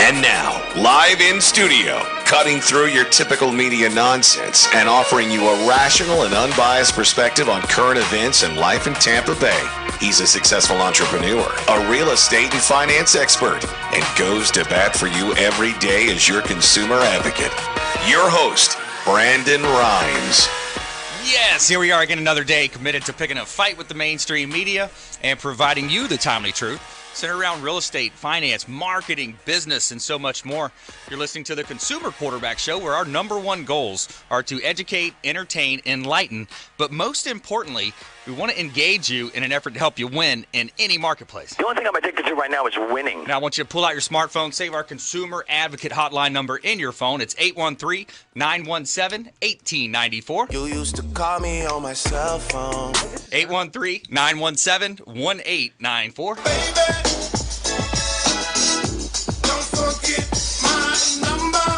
And now, live in studio, cutting through your typical media nonsense and offering you a rational and unbiased perspective on current events and life in Tampa Bay. He's a successful entrepreneur, a real estate and finance expert, and goes to bat for you every day as your consumer advocate. Your host, Brandon Rhymes. Yes, here we are again, another day committed to picking a fight with the mainstream media and providing you the timely truth centered around real estate, finance, marketing, business, and so much more. You're listening to the Consumer Quarterback Show, where our number one goals are to educate, entertain, enlighten, but most importantly, we want to engage you in an effort to help you win in any marketplace. The only thing I'm addicted to right now is winning. Now, I want you to pull out your smartphone, save our Consumer Advocate hotline number in your phone. It's 813-917-1894. You used to call me on my cell phone. 813-917-1894. Baby,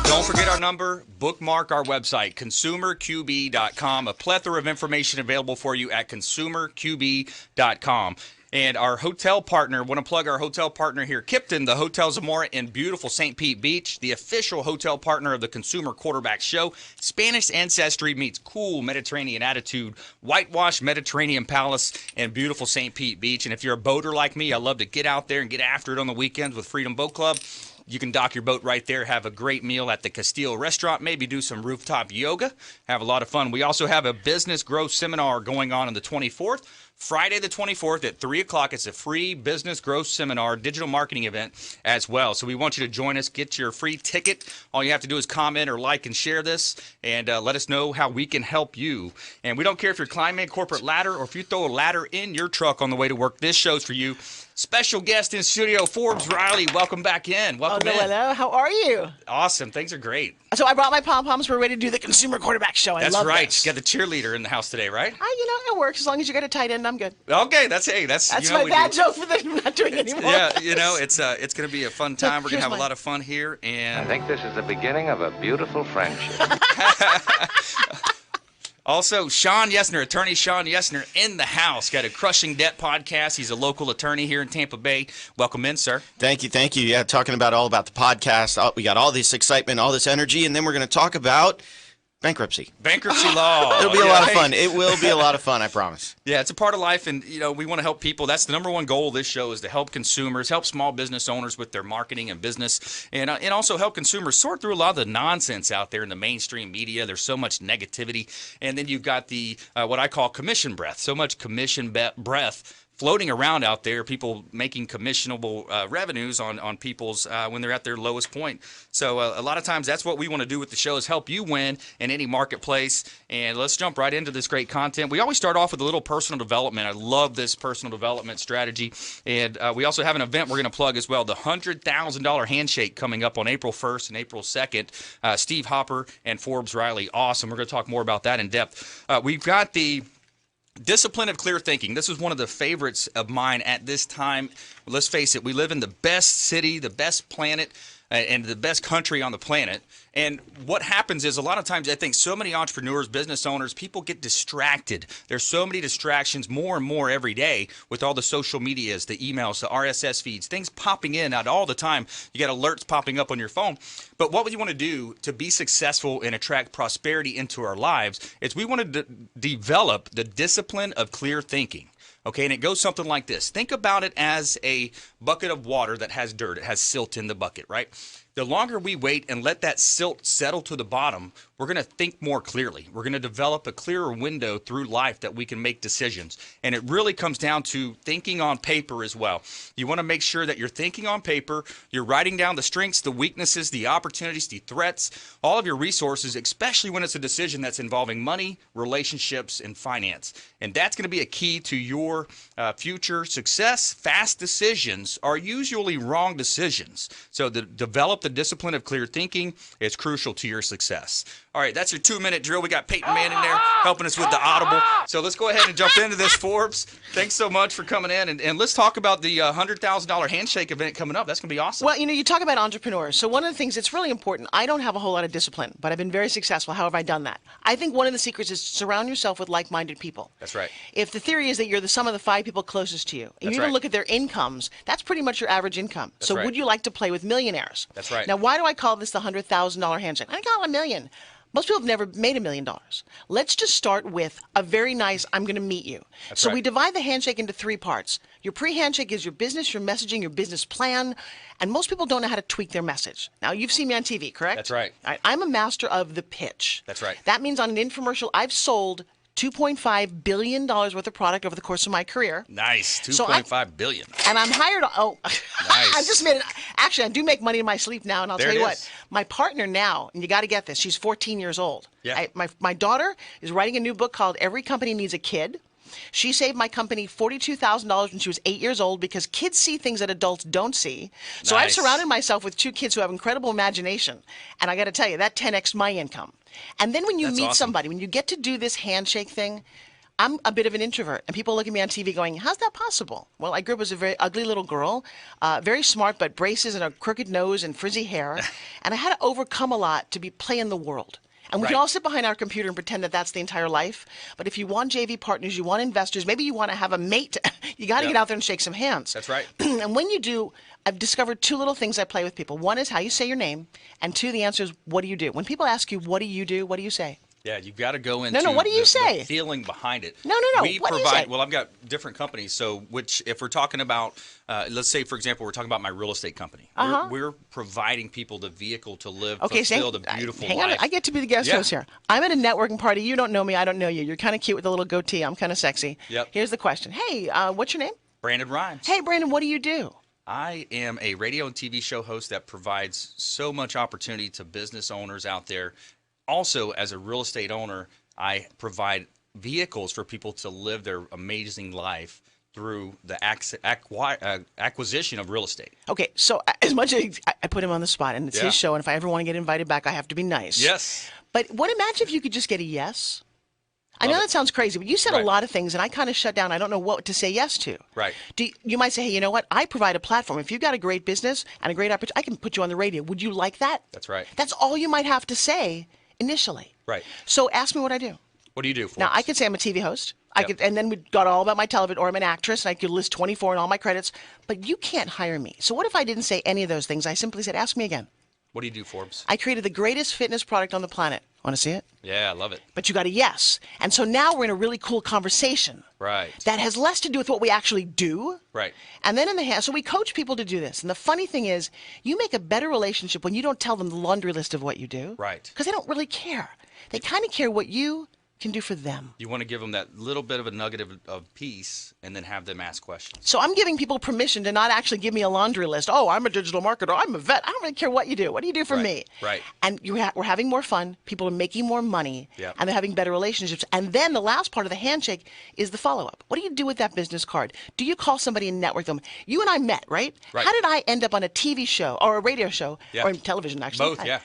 Don't forget our number. Bookmark our website, consumerqb.com. A plethora of information available for you at consumerqb.com. And our hotel partner, want to plug our hotel partner here, Kipton, the Hotel Zamora in beautiful St. Pete Beach, the official hotel partner of the Consumer Quarterback Show. Spanish ancestry meets cool Mediterranean attitude, whitewashed Mediterranean palace, and beautiful St. Pete Beach. And if you're a boater like me, I love to get out there and get after it on the weekends with Freedom Boat Club. You can dock your boat right there, have a great meal at the Castile restaurant, maybe do some rooftop yoga, have a lot of fun. We also have a business growth seminar going on the 24th. Friday the 24th at 3 o'clock. It's a free business growth seminar, digital marketing event as well. So we want you to join us. Get your free ticket. All you have to do is comment or like and share this, and let us know how we can help you. And we don't care if you're climbing a corporate ladder or if you throw a ladder in your truck on the way to work. This show's for you. Special guest in studio, Forbes Riley. Welcome back in. Welcome in. Hello. How are you? Awesome. Things are great. So I brought my pom-poms. We're ready to do the Consumer Quarterback Show. I That's love right. this. You got the cheerleader in the house today, right? It works. As long as you got a tight end, I'm good. Okay. That's my bad joke for the not doing anymore. Yeah, it's going to be a fun time. We're going to have a lot of fun here. And I think this is the beginning of a beautiful friendship. Also, Shawn Yesner, attorney Shawn Yesner in the house. Got a Crushing Debt podcast. He's a local attorney here in Tampa Bay. Welcome in, sir. Thank you. Yeah, talking all about the podcast. We got all this excitement, all this energy, and then we're going to talk about bankruptcy. Bankruptcy law. It'll be a lot of fun. It will be a lot of fun, I promise. Yeah, it's a part of life, and we want to help people. That's the number one goal of this show, is to help consumers, help small business owners with their marketing and business, and also help consumers sort through a lot of the nonsense out there in the mainstream media. There's so much negativity, and then you've got the what I call commission breath. So much commission breath floating around out there, people making commissionable revenues on people's when they're at their lowest point. So a lot of times that's what we want to do with the show, is help you win in any marketplace. And let's jump right into this great content. We always start off with a little personal development. I love this personal development strategy. And we also have an event we're going to plug as well, the $100,000 handshake coming up on April 1st and April 2nd. Steve Hopper and Forbes Riley. Awesome. We're going to talk more about that in depth. We've got the discipline of clear thinking. This is one of the favorites of mine at this time. Let's face it, we live in the best city, the best planet, and the best country on the planet. And what happens is, a lot of times, I think so many entrepreneurs, business owners, people get distracted. There's so many distractions, more and more every day, with all the social medias, the emails, the RSS feeds, things popping in out all the time. You got alerts popping up on your phone. But what we want to do to be successful and attract prosperity into our lives is we want to develop the discipline of clear thinking. Okay, and it goes something like this. Think about it as a bucket of water that has dirt. It has silt in the bucket, right? The longer we wait and let that silt settle to the bottom, we're going to think more clearly. We're going to develop a clearer window through life that we can make decisions. And it really comes down to thinking on paper as well. You want to make sure that you're thinking on paper, you're writing down the strengths, the weaknesses, the opportunities, the threats, all of your resources, especially when it's a decision that's involving money, relationships, and finance. And that's going to be a key to your future success. Fast decisions are usually wrong decisions. So develop the discipline of clear thinking is crucial to your success. All right, that's your 2-minute drill. We got Peyton Mann in there helping us with the audible. So let's go ahead and jump into this, Forbes. Thanks so much for coming in. And let's talk about the $100,000 handshake event coming up. That's going to be awesome. Well, you talk about entrepreneurs. So one of the things that's really important, I don't have a whole lot of discipline, but I've been very successful. How have I done that? I think one of the secrets is surround yourself with like-minded people. That's right. If the theory is that you're the sum of the 5 people closest to you. And That's you even right. look at their incomes. That's pretty much your average income. So right. would you like to play with millionaires? That's right. Now, why do I call this the $100,000 handshake? I call it $1 million. Most people have never made $1 million. Let's just start with a very nice, I'm going to meet you. That's so right. we divide the handshake into 3 parts. Your pre-handshake is your business, your messaging, your business plan. And most people don't know how to tweak their message. Now, you've seen me on TV, correct? That's right. I'm a master of the pitch. That's right. That means on an infomercial, I've sold $2.5 billion worth of product over the course of my career. Nice. So $2.5 billion. And I'm hired. Oh, Nice. I just made it. Actually, I do make money in my sleep now, and I'll There tell you it what. is. My partner now, and you got to get this. She's 14 years old. Yeah. My daughter is writing a new book called "Every Company Needs a Kid." She saved my company $42,000 when she was 8 years old because kids see things that adults don't see. So I've Nice. surrounded myself with 2 kids who have incredible imagination, and I got to tell you that 10x my income. And then when you That's meet awesome. somebody, when you get to do this handshake thing. I'm a bit of an introvert, and people look at me on TV going, how's that possible? Well, I grew up as a very ugly little girl, very smart, but braces and a crooked nose and frizzy hair, and I had to overcome a lot to be playing the world. And we can Right. all sit behind our computer and pretend that that's the entire life, but if you want JV partners, you want investors, maybe you want to have a mate, you got to Yeah. get out there and shake some hands. That's right. And when you do, I've discovered 2 little things I play with people. One is how you say your name, and 2, the answer is, what do you do? When people ask you, what do you do? What do you say? Yeah, you've got to go into no, what do you the say? feeling behind it. No. We What do you provide, say? well, I've got different companies. So, which, if we're talking about, let's say, for example, we're talking about my real estate company. We're providing people the vehicle to live, fulfill the beautiful hang life. on, I get to be the guest Yeah. host here. I'm at a networking party. You don't know me. I don't know you. You're kind of cute with a little goatee. I'm kind of sexy. Yep. Here's the question. Hey, what's your name? Brandon Rhymes. Hey, Brandon, what do you do? I am a radio and TV show host that provides so much opportunity to business owners out there. Also, as a real estate owner, I provide vehicles for people to live their amazing life through the acquisition of real estate. Okay, so as much as I put him on the spot, and it's Yeah. his show, and if I ever want to get invited back, I have to be nice. Yes. But imagine if you could just get a yes? I know Love it. that sounds crazy, but you said a Right. lot of things, and I kind of shut down. I don't know what to say yes to. Right. You might say, hey, you know what? I provide a platform. If you've got a great business and a great opportunity, I can put you on the radio. Would you like that? That's right. That's all you might have to say initially. Right. So ask me what I do. What do you do for Now, us? I could say I'm a TV host. I Yep. could, and then we got all about my television, or I'm an actress, and I could list 24 in all my credits. But you can't hire me. So what if I didn't say any of those things? I simply said, ask me again. What do you do, Forbes? I created the greatest fitness product on the planet. Want to see it? Yeah, I love it. But you got a yes. And so now we're in a really cool conversation Right. that has less to do with what we actually do. Right. And then so we coach people to do this. And the funny thing is, you make a better relationship when you don't tell them the laundry list of what you do. Right. Because they don't really care. They kind of care what you can do for them. You want to give them that little bit of a nugget of peace and then have them ask questions. So I'm giving people permission to not actually give me a laundry list. Oh, I'm a digital marketer. I'm a vet. I don't really care what you do. What do you do for Right, me? right. And we're having more fun. People are making more money. Yep. And they're having better relationships. And then the last part of the handshake is the follow-up. What do you do with that business card? Do you call somebody and network them? You and I met, right? Right. How did I end up on a TV show or a radio show Yeah. or in television, actually? Both, yeah.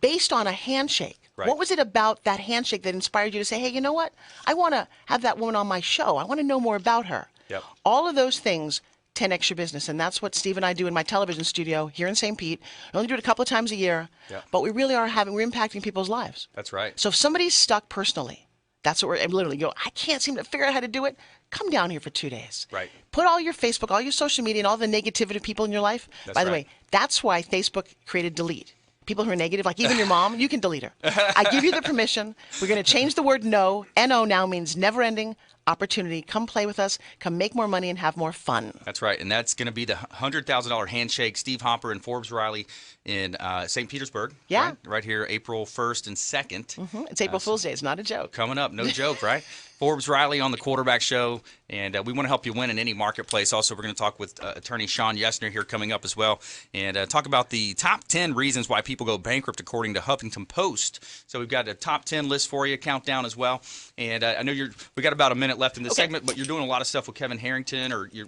Based on a handshake. Right. What was it about that handshake that inspired you to say, hey, you know what? I want to have that woman on my show. I want to know more about her. Yep. All of those things 10x your business. And that's what Steve and I do in my television studio here in St. Pete. We only do it a couple of times a year, Yep. but we really are we're impacting people's lives. That's right. So if somebody's stuck personally, that's what we're literally go, I can't seem to figure out how to do it. Come down here for 2 days. Right. Put all your Facebook, all your social media, and all the negativity of people in your life. That's By the right. way, that's why Facebook created delete. People who are negative, like even your mom, you can delete her. I give you the permission. We're going to change the word no. NO now means never ending opportunity. Come play with us. Come make more money and have more fun. That's right. And that's going to be the $100,000 handshake. Steve Hopper and Forbes Riley in St. Petersburg. Yeah. Right here, April 1st and 2nd. It's April Fool's Day. It's not a joke. Coming up, no joke, right? Forbes Riley on the Quarterback Show, and we want to help you win in any marketplace. Also, we're going to talk with attorney Shawn Yesner here coming up as well, and talk about the top 10 reasons why people go bankrupt according to Huffington Post. So we've got a top 10 list for you, countdown as well. And I know we got about a minute left in this segment, but you're doing a lot of stuff with Kevin Harrington, or you're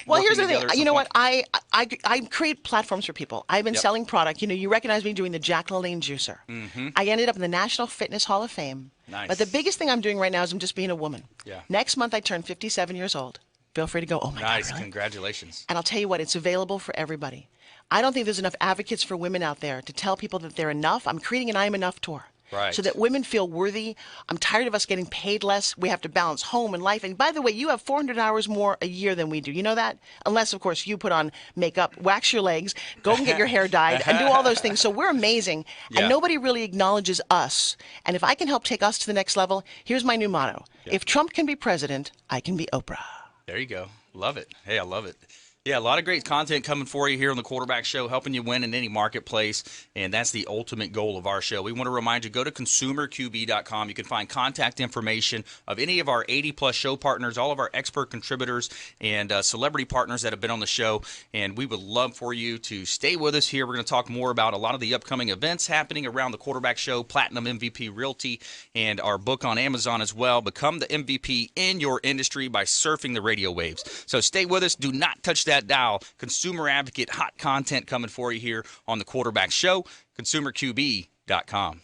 Well, working here's the thing. together at You some know point. what? I create platforms for people. I've been Yep. selling product. You know, you recognize me doing the Jack LaLanne juicer. Mm-hmm. I ended up in the National Fitness Hall of Fame. Nice. But the biggest thing I'm doing right now is I'm just being a woman. Yeah. Next month I turn 57 years old. Feel free to go, oh my Nice, God, really? congratulations. And I'll tell you what, it's available for everybody. I don't think there's enough advocates for women out there to tell people that they're enough. I'm creating an I'm Enough tour. Right. so that women feel worthy. I'm tired of us getting paid less. We have to balance home and life. And by the way, you have 400 hours more a year than we do. You know that? Unless, of course, you put on makeup, wax your legs, go and get your hair dyed, and do all those things. So we're amazing, Yeah. and nobody really acknowledges us. And if I can help take us to the next level, here's my new motto. If Trump can be president, I can be Oprah. There you go. Love it. Hey, I love it. Yeah, a lot of great content coming for you here on the Quarterback Show, helping you win in any marketplace, and that's the ultimate goal of our show. We want to remind you, go to consumerqb.com. You can find contact information of any of our 80-plus show partners, all of our expert contributors, and celebrity partners that have been on the show, and we would love for you to stay with us here. We're going to talk more about a lot of the upcoming events happening around the Quarterback Show, Platinum MVP Realty, and our book on Amazon as well. Become the MVP in your industry by surfing the radio waves. So stay with us. Do not touch that dial. Consumer Advocate, hot content coming for you here on the Quarterback Show, consumerqb.com.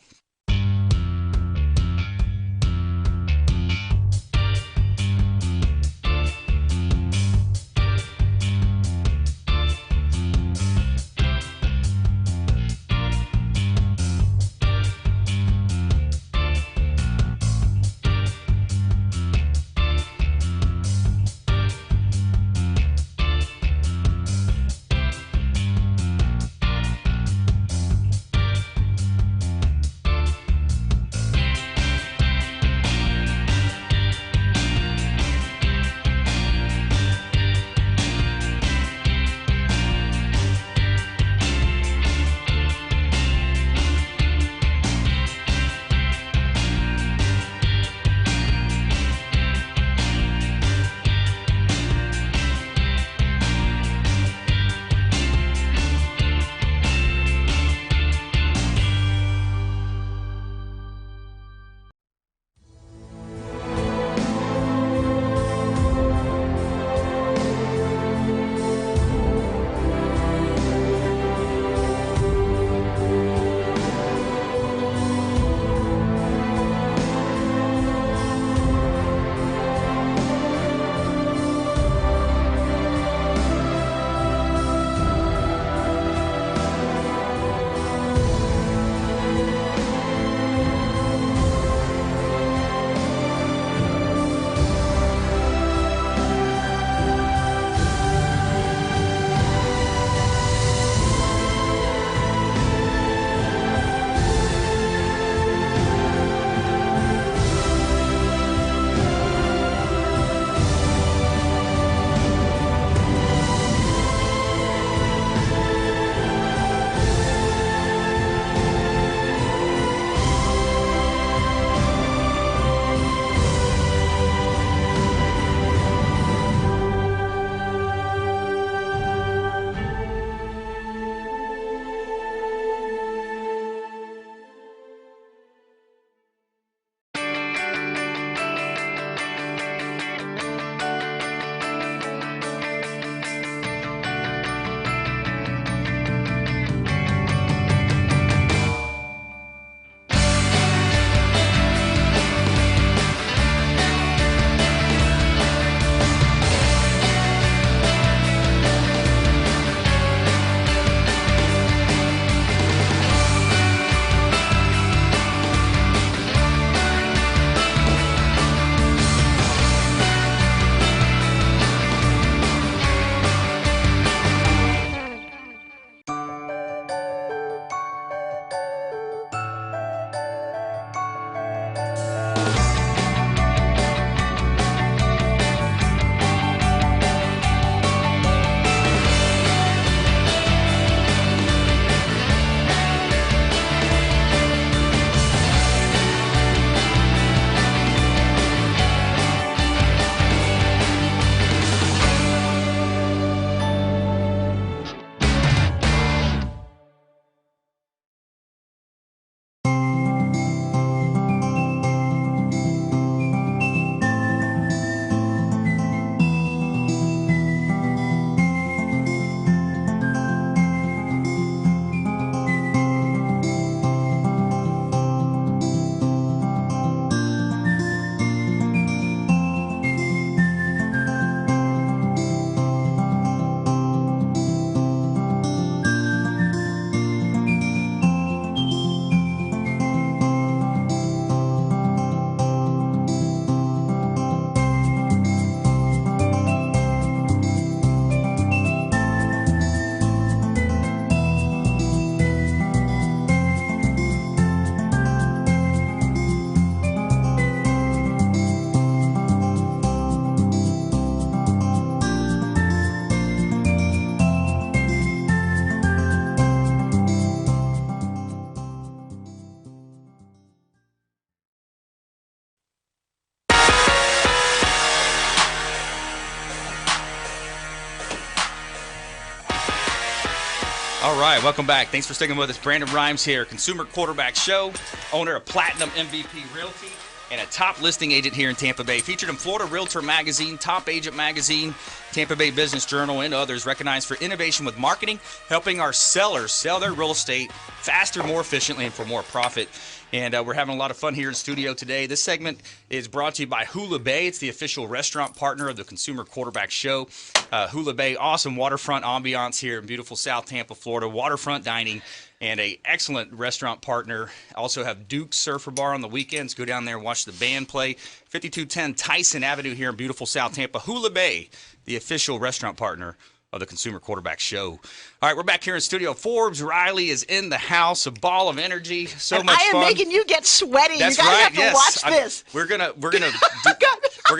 All right, welcome back. Thanks for sticking with us. Brandon Rhymes here, Consumer Quarterback Show, owner of Platinum MVP Realty, and a top listing agent here in Tampa Bay. Featured in Florida Realtor Magazine, Top Agent Magazine, Tampa Bay Business Journal, and others. Recognized for innovation with marketing, helping our sellers sell their real estate faster, more efficiently, and for more profit. And we're having a lot of fun here in studio today. This segment is brought to you by Hula Bay. It's the official restaurant partner of the Consumer Quarterback Show. Hula Bay, awesome waterfront ambiance here in beautiful South Tampa, Florida. Waterfront dining and a excellent restaurant partner. Also have Duke's Surfer Bar on the weekends. Go down there and watch the band play. 5210 Tyson Avenue here in beautiful South Tampa. Hula Bay, the official restaurant partner of the Consumer Quarterback Show. All right, we're back here in studio. Forbes Riley is in the house, a ball of energy, so much fun. I am making you get sweaty. That's you guys right. have to Yes, watch this. We're gonna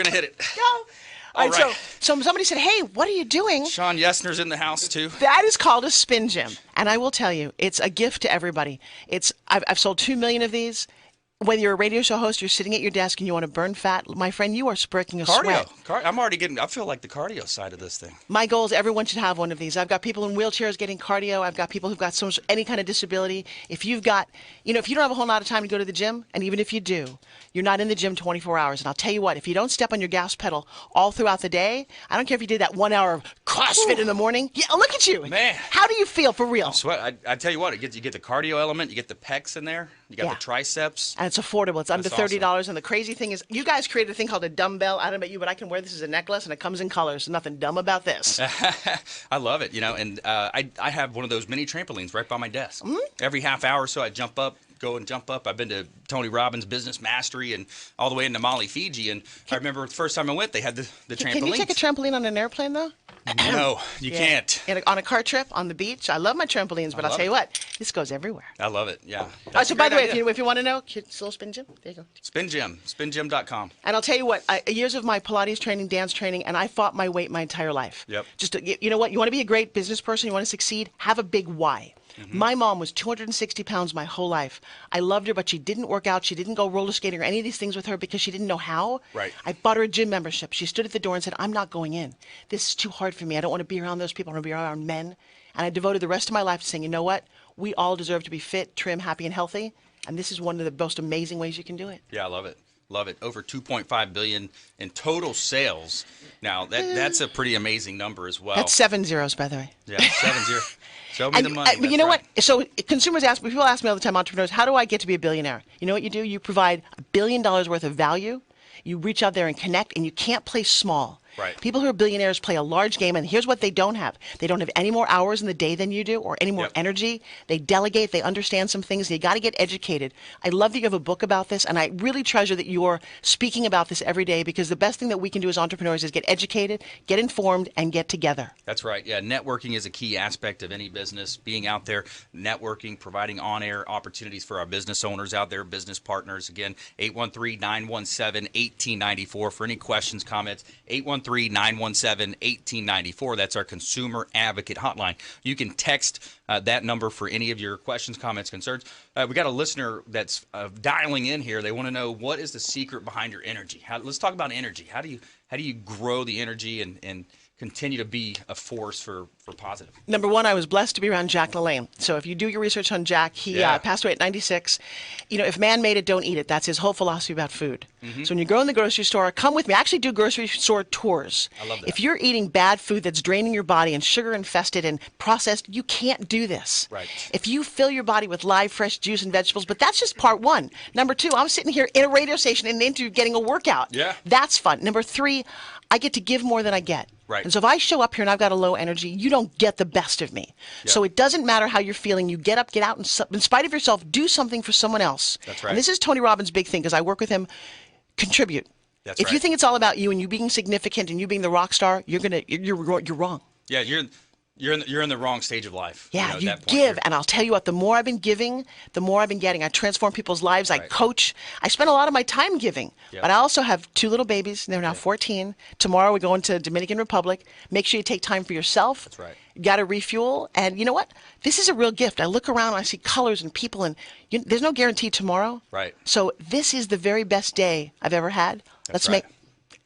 hit it. Go. All right, right. so somebody said, "Hey, what are you doing?" Shawn Yesner's in the house too. That is called a SpinGym, and I will tell you, it's a gift to everybody. I've sold 2 million of these. Whether you're a radio show host, you're sitting at your desk and you want to burn fat, my friend, you are breaking a sweat. I'm already getting. I feel like the cardio side of this thing. My goal is everyone should have one of these. I've got people in wheelchairs getting cardio. I've got people who've got any kind of disability. If you've got, if you don't have a whole lot of time to go to the gym, and even if you do, you're not in the gym 24 hours. And I'll tell you what, if you don't step on your gas pedal all throughout the day, I don't care if you did that 1 hour of CrossFit in the morning. Yeah, look at you. Man. How do you feel for real? Sweat. I tell you what, you get the cardio element, you get the pecs in there, you got the triceps. And it's affordable. It's under $30. Awesome. And the crazy thing is, you guys created a thing called a dumbbell. I don't know about you, but I can wear this as a necklace, and it comes in colors. There's nothing dumb about this. I love it, and I have one of those mini trampolines right by my desk. Mm-hmm. Every half hour or so I go and jump up. I've been to Tony Robbins' Business Mastery and all the way into Mali, Fiji. And I remember the first time I went, they had the trampolines. Can you take a trampoline on an airplane, though? No, you can't. And on a car trip on the beach, I love my trampolines, but I'll tell you what, this goes everywhere. I love it, yeah. So by the way, if you want to know, it's a little SpinGym. There you go. SpinGym, SpinGym.com. And I'll tell you what, years of my Pilates training, dance training, and I fought my weight my entire life. Yep. You know what? You want to be a great business person, you want to succeed, have a big why. Mm-hmm. My mom was 260 pounds my whole life. I loved her, but she didn't work out. She didn't go roller skating or any of these things with her because she didn't know how. Right. I bought her a gym membership. She stood at the door and said, "I'm not going in. This is too hard for me. I don't want to be around those people. I want to be around men." And I devoted the rest of my life to saying, you know what? We all deserve to be fit, trim, happy, and healthy. And this is one of the most amazing ways you can do it. Yeah, I love it. Love it. Over $2.5 billion in total sales. Now, that's a pretty amazing number as well. That's 7 zeros, by the way. Yeah, 7-0. Show me the money. But you know what? So people ask me all the time, entrepreneurs, how do I get to be a billionaire? You know what you do? You provide $1 billion worth of value. You reach out there and connect, and you can't play small. Right. People who are billionaires play a large game, and here's what they don't have. They don't have any more hours in the day than you do or any more energy. They delegate. They understand some things. You got to get educated. I love that you have a book about this, and I really treasure that you're speaking about this every day because the best thing that we can do as entrepreneurs is get educated, get informed, and get together. That's right. Yeah, networking is a key aspect of any business. Being out there, networking, providing on-air opportunities for our business owners out there, business partners. Again, 813-917-1894 for any questions, comments. 813-917-1894. That's our consumer advocate hotline. You can text that number for any of your questions, comments, concerns. We got a listener that's dialing in here. They want to know, what is the secret behind your energy? Let's talk about energy. How do you grow the energy and continue to be a force for positive? Number one, I was blessed to be around Jack LaLanne. So if you do your research on Jack, he passed away at 96. If man made it, don't eat it. That's his whole philosophy about food. Mm-hmm. So when you go in the grocery store, come with me. I actually do grocery store tours. I love that. If you're eating bad food that's draining your body and sugar infested and processed, you can't do this. Right. If you fill your body with live, fresh juice and vegetables, but that's just part one. Number two, I'm sitting here in a radio station in an interview getting a workout. Yeah. That's fun. Number three, I get to give more than I get. Right. And so if I show up here and I've got a low energy, you don't get the best of me. Yep. So it doesn't matter how you're feeling. You get up, get out, and in spite of yourself, do something for someone else. That's right. And this is Tony Robbins' big thing because I work with him. Contribute. That's if right. you think it's all about you and you being significant and you being the rock star, you're wrong. Yeah, you're in the wrong stage of life. Yeah, you at that point give, and I'll tell you what, the more I've been giving, the more I've been getting. I transform people's lives. I coach. I spend a lot of my time giving. Yep. But I also have 2 little babies. They're now 14. Tomorrow we're going to Dominican Republic. Make sure you take time for yourself. That's right. You got to refuel. And you know what? This is a real gift. I look around and I see colors and people, and there's no guarantee tomorrow. Right. So this is the very best day I've ever had. That's right.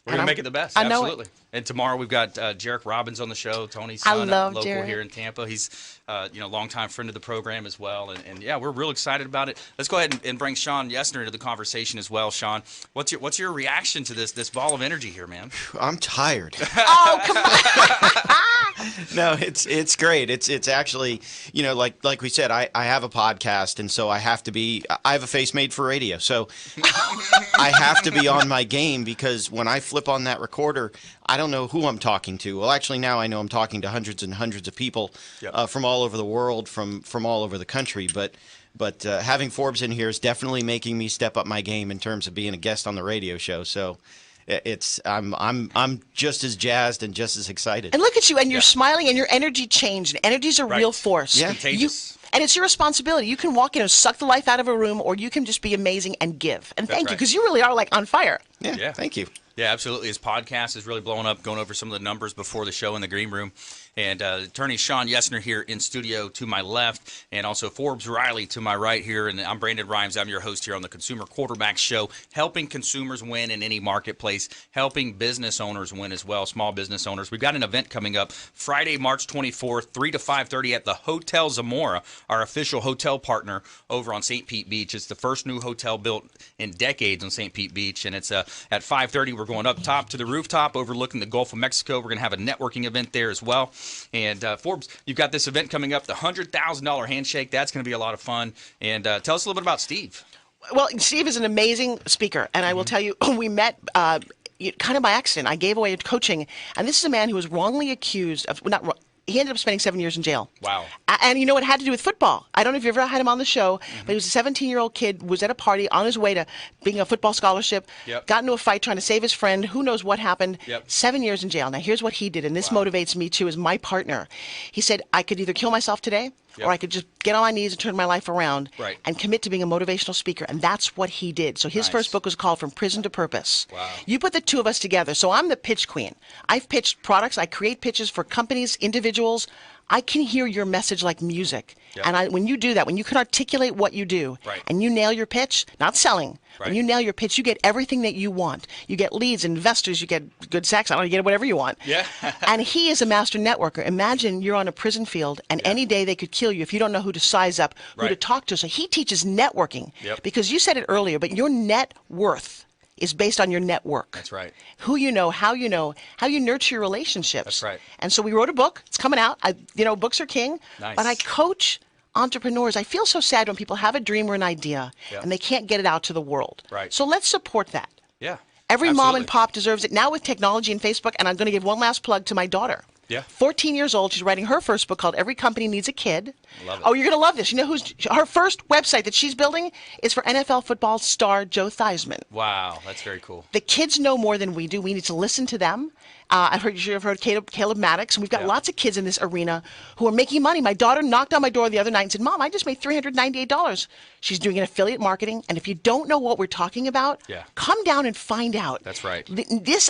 We're going to make it the best. I know Absolutely. it. And tomorrow we've got Jarek Robbins on the show, Tony's son, love local Jarek. here in Tampa. He's longtime friend of the program as well. And yeah, we're real excited about it. Let's go ahead and bring Shawn Yesner into the conversation as well. Shawn, what's your reaction to this ball of energy here, man? I'm tired. Oh, come on. No, it's great. It's actually, like we said, I have a podcast, and so I have a face made for radio. So I have to be on my game, because when I flip on that recorder, I don't know who I'm talking to. Well, actually, now I know I'm talking to hundreds and hundreds of people from all over the world, from all over the country. But having Forbes in here is definitely making me step up my game in terms of being a guest on the radio show. So I'm just as jazzed and just as excited. And look at you, and you're smiling, and your energy changed. And energy's a real force. Yeah. Contagious. And it's your responsibility. You can walk in and suck the life out of a room, or you can just be amazing and give. And thank you, because you really are like on fire. Yeah, thank you. Yeah, absolutely. His podcast is really blowing up, going over some of the numbers before the show in the green room. And attorney Shawn Yesner here in studio to my left, and also Forbes Riley to my right here. And I'm Brandon Rhymes. I'm your host here on the Consumer Quarterback Show, helping consumers win in any marketplace, helping business owners win as well, small business owners. We've got an event coming up Friday, March 24th, 3 to 5:30 at the Hotel Zamora, our official hotel partner over on St. Pete Beach. It's the first new hotel built in decades on St. Pete Beach, and it's at 5:30. We're going up top to the rooftop overlooking the Gulf of Mexico. We're going to have a networking event there as well. And Forbes, you've got this event coming up, the $100,000 handshake. That's going to be a lot of fun. And tell us a little bit about Steve. Well, Steve is an amazing speaker, and I will tell you, we met kind of by accident. I gave away coaching, and this is a man who was wrongly accused of he ended up spending 7 years in jail. Wow. And you know, it had to do with football. I don't know if you've ever had him on the show, but he was a 17-year-old kid, was at a party on his way to being a football scholarship, got into a fight trying to save his friend. Who knows what happened? 7 years in jail. Now, here's what he did, and this motivates me, too, as my partner. He said, I could either kill myself today, or I could just get on my knees and turn my life around and commit to being a motivational speaker. And that's what he did. So his first book was called From Prison to Purpose. Wow. You put the two of us together. So I'm the pitch queen. I've pitched products. I create pitches for companies, individuals. I can hear your message like music. And when you do that, when you can articulate what you do, and you nail your pitch, not selling, when you nail your pitch, you get everything that you want. You get leads, investors, you get good sex, I don't know, you get whatever you want. And he is a master networker. Imagine you're on a prison field, and any day they could kill you if you don't know who to size up, who to talk to. So he teaches networking. Because you said it earlier, but your net worth is based on your network. That's right. Who you know, how you nurture your relationships. That's right. And so we wrote a book. It's coming out. Books are king. Nice. But I coach entrepreneurs. I feel so sad when people have a dream or an idea and they can't get it out to the world. Right. So let's support that. Yeah. Every mom and pop deserves it. Now with technology and Facebook, and I'm going to give one last plug to my daughter. 14 years old. She's writing her first book called Every Company Needs a Kid. Love it. Oh, you're going to love this. You know her first website that she's building is for NFL football star Joe Theismann. Wow, that's very cool. The kids know more than we do. We need to listen to them. I've heard Caleb Maddox, and we've got lots of kids in this arena who are making money. My daughter knocked on my door the other night and said, Mom, I just made $398. She's doing an affiliate marketing, and if you don't know what we're talking about, come down and find out. That's right.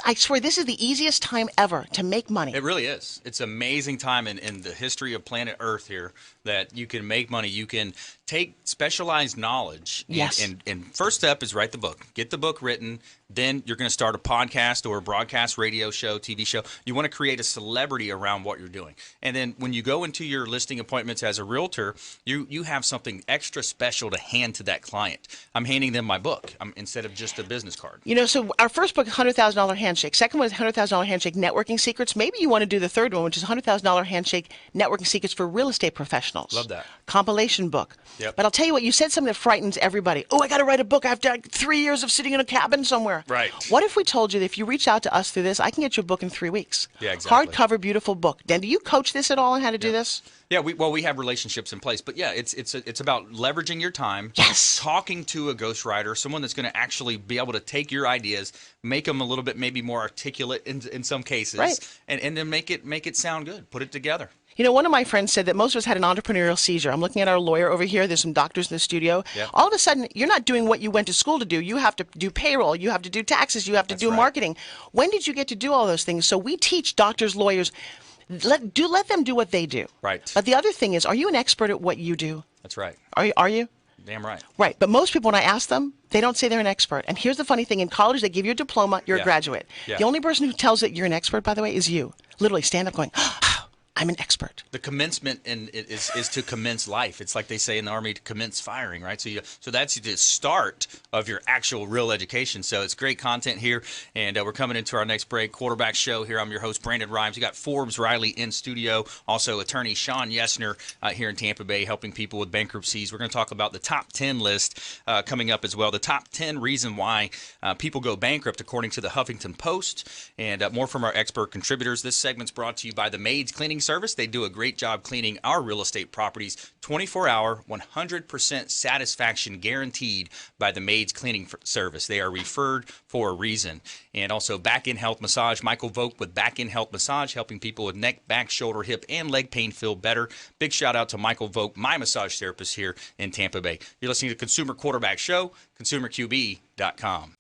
I swear, this is the easiest time ever to make money. It really is. It's an amazing time in the history of planet Earth here that you can make money. You can take specialized knowledge. And first step is write the book. Get the book written. Then you're going to start a podcast or a broadcast radio show, TV show. You want to create a celebrity around what you're doing. And then when you go into your listing appointments as a realtor, you have something extra special to hand to that client. I'm handing them my book instead of just a business card. So our first book is $100,000 Handshake. Second one is $100,000 Handshake Networking Secrets. Maybe you want to do the third one, which is $100,000 Handshake Networking Secrets for Real Estate Professionals. Love that. Compilation book. But I'll tell you what, you said something that frightens everybody. Oh, I got to write a book. I've done 3 years of sitting in a cabin somewhere. Right. What if we told you that if you reach out to us through this, I can get you a book in 3 weeks? Yeah, exactly. Hardcover, beautiful book. Dan, do you coach this at all on how to do this? Yeah, we have relationships in place, but yeah, it's about leveraging your time, talking to a ghostwriter, someone that's going to actually be able to take your ideas, make them a little bit maybe more articulate in some cases, and then make it sound good, put it together. One of my friends said that most of us had an entrepreneurial seizure. I'm looking at our lawyer over here. There's some doctors in the studio. All of a sudden, you're not doing what you went to school to do. You have to do payroll. You have to do taxes. You have to do marketing. When did you get to do all those things? So we teach doctors, lawyers, let them do what they do. Right. But the other thing is, are you an expert at what you do? That's right. Are you? Damn right. Right. But most people, when I ask them, they don't say they're an expert. And here's the funny thing. In college, they give you a diploma. You're a graduate. Yeah. The only person who tells that you're an expert, by the way, is you. Literally stand up going, I'm an expert. The commencement is to commence life. It's like they say in the Army, to commence firing, right? So that's the start of your actual real education. So it's great content here, and we're coming into our next break. Quarterback Show here. I'm your host, Brandon Rhymes. We got Forbes Riley in studio, also attorney Shawn Yesner here in Tampa Bay, helping people with bankruptcies. We're going to talk about the top 10 list coming up as well. The top 10 reason why people go bankrupt, according to the Huffington Post, and more from our expert contributors. This segment's brought to you by the Maids Cleaning Service. They do a great job cleaning our real estate properties. 24-hour, 100% satisfaction guaranteed by the Maids Cleaning Service. They are referred for a reason. And also Back In Health Massage. Michael Vogt with Back In Health Massage, helping people with neck, back, shoulder, hip, and leg pain feel better. Big shout out to Michael Vogt, my massage therapist here in Tampa Bay. You're listening to Consumer Quarterback Show, consumerqb.com.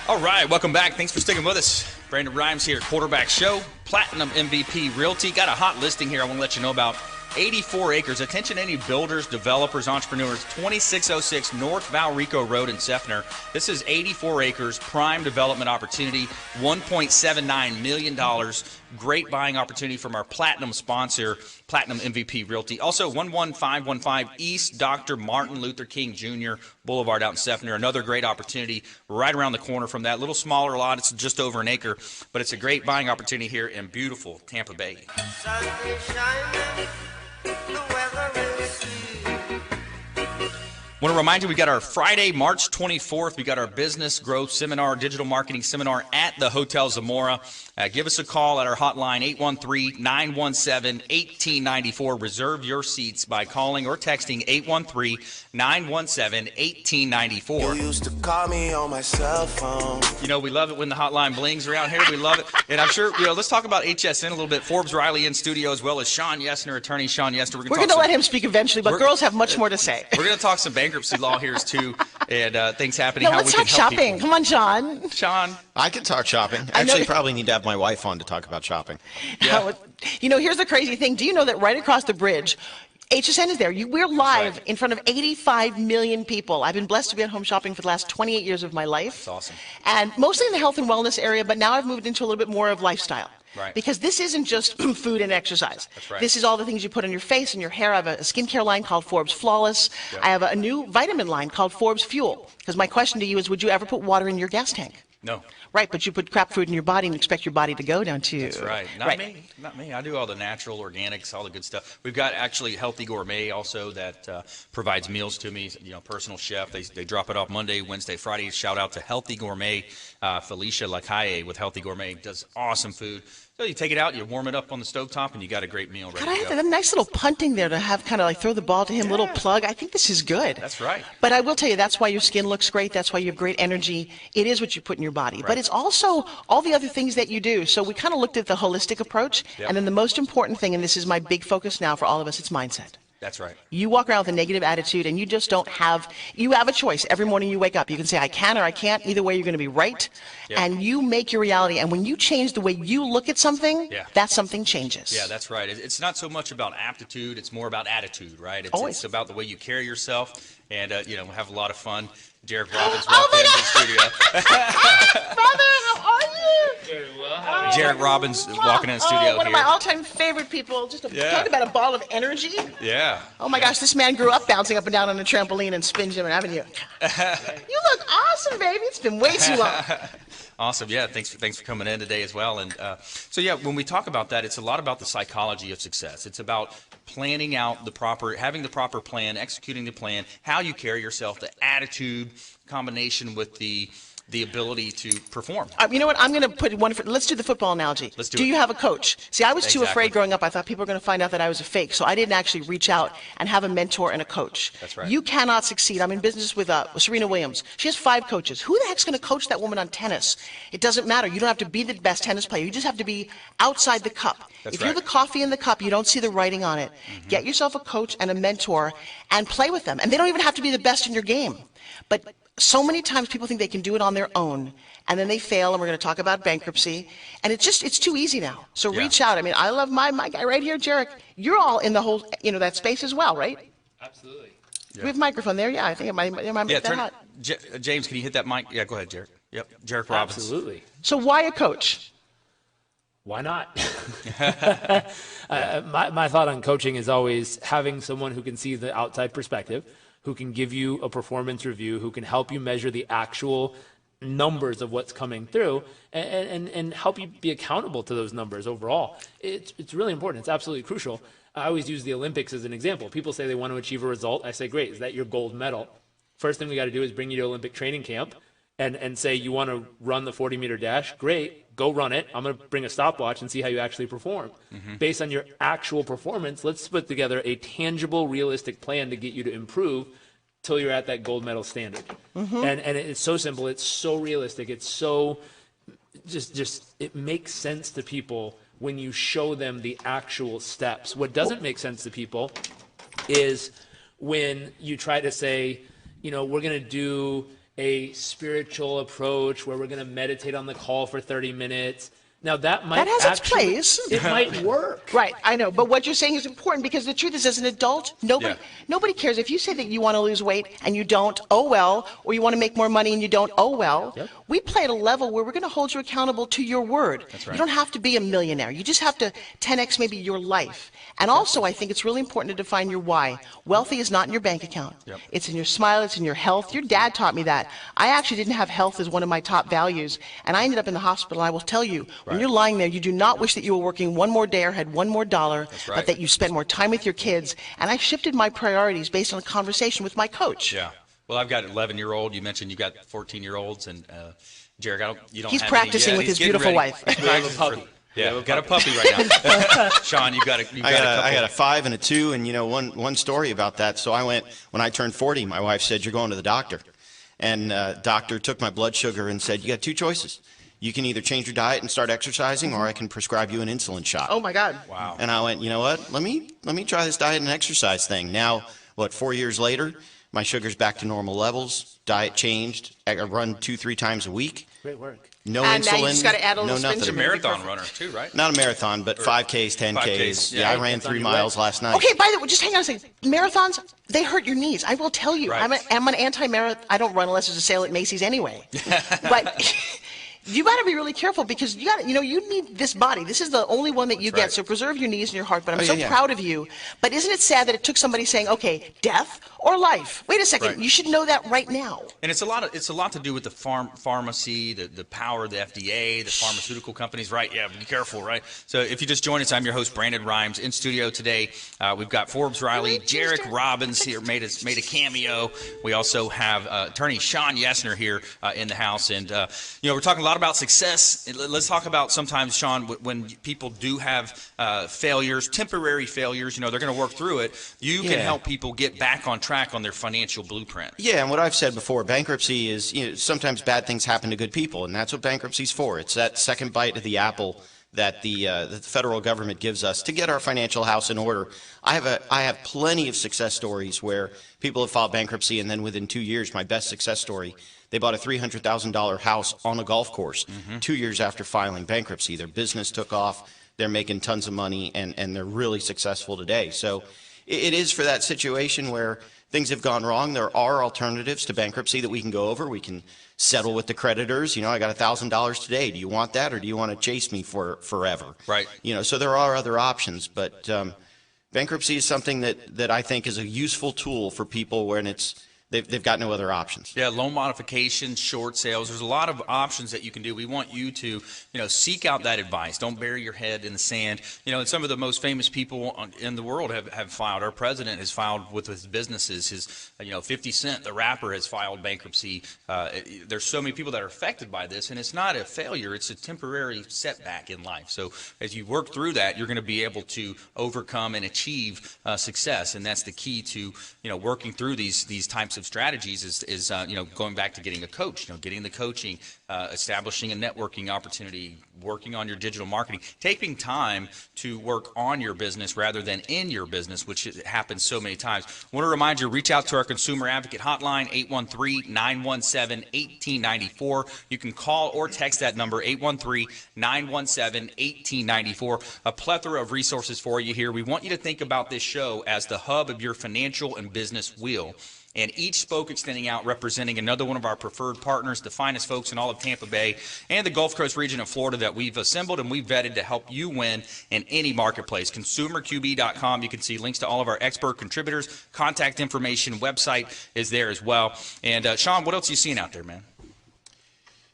All right, welcome back. Thanks for sticking with us. Brandon Rhymes here, Quarterback Show, Platinum MVP Realty. Got a hot listing here I want to let you know about. 84 acres. Attention any builders, developers, entrepreneurs. 2606 North Valrico Road in Seffner. This is 84 acres, prime development opportunity, $1.79 million. Great buying opportunity from our platinum sponsor, Platinum MVP Realty. Also, 11515 East Dr. Martin Luther King Jr. Boulevard out in Seffner. Another great opportunity right around the corner from that. Little smaller lot. It's just over an acre, but it's a great buying opportunity here in beautiful Tampa Bay. Sun is shining, the weather is sweet. Want to remind you, we got our Friday, March 24th. We got our business growth seminar, digital marketing seminar at the Hotel Zamora. Give us a call at our hotline, 813-917-1894. Reserve your seats by calling or texting 813-917-1894. You used to call me on my cell phone. You know, we love it when the hotline blings around here. We love it. And I'm sure, let's talk about HSN a little bit. Forbes Riley in studio, as well as Shawn Yesner, attorney Shawn Yesner. We're going to let him speak eventually, but girls have much more to say. We're going to talk some bankruptcy law here too, and things happening. No, how let's we can talk help shopping. people. Come on, John. Shawn. I can talk shopping. Actually, probably need to have my wife on to talk about shopping. Yeah. Here's the crazy thing. Do you know that right across the bridge, HSN is there. We're live in front of 85 million people. I've been blessed to be at home shopping for the last 28 years of my life. That's awesome. And mostly in the health and wellness area, but now I've moved into a little bit more of lifestyle. Right. Because this isn't just food and exercise. That's right. This is all the things you put on your face and your hair. I have a skincare line called Forbes Flawless. Yep. I have a new vitamin line called Forbes Fuel. Because my question to you is, would you ever put water in your gas tank? No. Right, but you put crap food in your body and expect your body to go, don't you? That's right. Not me. I do all the natural, organics, all the good stuff. We've got actually Healthy Gourmet also that provides meals to me. Personal chef. They drop it off Monday, Wednesday, Friday. Shout out to Healthy Gourmet. Felicia Lacaille with Healthy Gourmet does awesome food. So you take it out, you warm it up on the stovetop, and you got a great meal ready God, I to have go. that nice little punting there to have kind of like throw the ball to him, little plug. I think this is good. That's right. But I will tell you, that's why your skin looks great. That's why you have great energy. It is what you put in your body. Right. But it's also all the other things that you do. So we kind of looked at the holistic approach. Yep. And then the most important thing, and this is my big focus now for all of us, it's mindset. That's right. You walk around with a negative attitude and you just don't have, you have a choice. Every morning you wake up, you can say, I can or I can't. Either way, you're going to be right. Yep. And you make your reality. And when you change the way you look at something, that something changes. Yeah, that's right. It's not so much about aptitude. It's more about attitude, right? Always. It's about the way you carry yourself and, have a lot of fun. Derek Robbins walked into the studio. Brother, how are you? Very well. How are you? Jared Robbins walking in the studio one here. of my all-time favorite people. Just talk about a ball of energy. Yeah. Oh my gosh, this man grew up bouncing up and down on a trampoline and SpinGym, haven't you? You look awesome, baby. It's been way too long. Awesome. Yeah. Thanks for coming in today as well. And when we talk about that, it's a lot about the psychology of success. It's about planning out having the proper plan, executing the plan, how you carry yourself, the attitude combination with the ability to perform. You know what? I'm going to put let's do the football analogy. Let's do Do it. you have a coach? See, I was too Exactly. afraid growing up. I thought people were going to find out that I was a fake. So I didn't actually reach out and have a mentor and a coach. That's right. You cannot succeed. I'm in business with Serena Williams. She has 5 coaches. Who the heck's going to coach that woman on tennis? It doesn't matter. You don't have to be the best tennis player. You just have to be outside the cup. That's if you're right. the coffee in the cup, you don't see the writing on it. Mm-hmm. Get yourself a coach and a mentor and play with them. And they don't even have to be the best in your game. But so many times people think they can do it on their own, and then they fail, and we're going to talk about bankruptcy, and it's too easy now. So reach out. I mean, I love my guy right here, Jarek. You're all in the whole, that space as well, right? Absolutely. Do we have a microphone there? Yeah, I think it might be that hot. James, can you hit that mic? Yeah, go ahead, Jarek. Yep, Jarek Robbins. Absolutely. So why a coach? Why not? My thought on coaching is always having someone who can see the outside perspective, who can give you a performance review, who can help you measure the actual numbers of what's coming through and help you be accountable to those numbers overall. It's really important. It's absolutely crucial. I always use the Olympics as an example. People say they want to achieve a result. I say, great, is that your gold medal? First thing we got to do is bring you to Olympic training camp and say you want to run the 40-meter dash. Great, go run it. I'm going to bring a stopwatch and see how you actually perform. Mm-hmm. Based on your actual performance, let's put together a tangible, realistic plan to get you to improve till you're at that gold medal standard. Mm-hmm. And it's so simple. It's so realistic. It's so just it makes sense to people when you show them the actual steps. What doesn't make sense to people is when you try to say, we're going to do a spiritual approach where we're going to meditate on the call for 30 minutes. Now that might has its place. It might work. Right, I know. But what you're saying is important because the truth is, as an adult, nobody cares. If you say that you want to lose weight and you don't, oh well, or you want to make more money and you don't, oh well. Yep. We play at a level where we're going to hold you accountable to your word. That's right. You don't have to be a millionaire. You just have to 10x maybe your life. And also, I think it's really important to define your why. Wealthy is not in your bank account. Yep. It's in your smile. It's in your health. Your dad taught me that. I actually didn't have health as one of my top values, and I ended up in the hospital. I will tell you, when you're lying there, you do not wish that you were working one more day or had one more dollar, but that you spent more time with your kids. And I shifted my priorities based on a conversation with my coach. Yeah. Well, I've got an 11-year-old. You mentioned you got 14-year-olds, and Jarek, you don't. He's have practicing any yet. with He's his beautiful getting ready. wife. He's We have a practicing puppy. Yeah, we've got a puppy right now. Shawn, you've got a couple. I got a 5 and a 2, and one story about that. So when I turned 40, my wife said, "You're going to the doctor," and doctor took my blood sugar and said, "You got 2 choices. You can either change your diet and start exercising, or I can prescribe you an insulin shot." Oh my God. Wow. And I went, you know what? Let me try this diet and exercise thing. Now, 4 years later, my sugar's back to normal levels. Diet changed. I run 2-3 times a week. Great work. No And insulin. now you just gotta add a no little nothing. He's a SpinGym. marathon runner too, right? Not a marathon, but 5Ks, 10Ks. 5Ks, Yeah, yeah. I ran That's on 3 your miles way. last night. Okay, by the way, just hang on a second. Marathons, they hurt your knees. I will tell you. Right. I'm an anti-marathon. I don't run unless there's a sale at Macy's anyway. But you got to be really careful because you need this body. This is the only one that you get. right. So preserve your knees and your heart. But I'm Oh, so yeah. proud of you. But isn't it sad that it took somebody saying, okay, death or life? Wait a second. Right. You should know that right now. And it's a lot to do with the pharmacy, the power of the FDA, the pharmaceutical companies, right? Yeah, be careful, right? So if you just joined us, I'm your host Brandon Rhymes. In studio today, we've got Forbes Riley, Jarek Robbins here made a cameo. We also have attorney Shawn Yesner here in the house, and we're talking a lot about success. Let's talk about sometimes, Shawn, when people do have failures, temporary failures. They're going to work through it. You can help people get back on track on their financial blueprint. Yeah, and what I've said before, bankruptcy is, sometimes bad things happen to good people, and that's what bankruptcy's for. It's that second bite of the apple that the federal government gives us to get our financial house in order. I have plenty of success stories where people have filed bankruptcy, and then within 2 years, my best success story, they bought a $300,000 house on a golf course 2 years after filing bankruptcy. Their business took off. They're making tons of money, and they're really successful today. So it is for that situation where things have gone wrong. There are alternatives to bankruptcy that we can go over. We can settle with the creditors. I got $1,000 today. Do you want that, or do you want to chase me for forever? Right. So there are other options, but bankruptcy is something that I think is a useful tool for people when they've got no other options. Yeah, loan modification, short sales. There's a lot of options that you can do. We want you to, seek out that advice. Don't bury your head in the sand. And some of the most famous people in the world have filed. Our president has filed with his businesses. His, 50 Cent, the rapper, has filed bankruptcy. There's so many people that are affected by this, and it's not a failure. It's a temporary setback in life. So as you work through that, you're going to be able to overcome and achieve success, and that's the key to, working through these types of strategies is going back to getting a coach, getting the coaching, establishing a networking opportunity, working on your digital marketing, taking time to work on your business rather than in your business, which happens so many times. I want to remind you, reach out to our consumer advocate hotline, 813-917-1894. You can call or text that number, 813-917-1894. A plethora of resources for you here. We want you to think about this show as the hub of your financial and business wheel. And each spoke extending out, representing another one of our preferred partners, the finest folks in all of Tampa Bay and the Gulf Coast region of Florida that we've assembled and we've vetted to help you win in any marketplace. ConsumerQB.com. You can see links to all of our expert contributors. Contact information, website is there as well. And Shawn, what else are you seeing out there, man?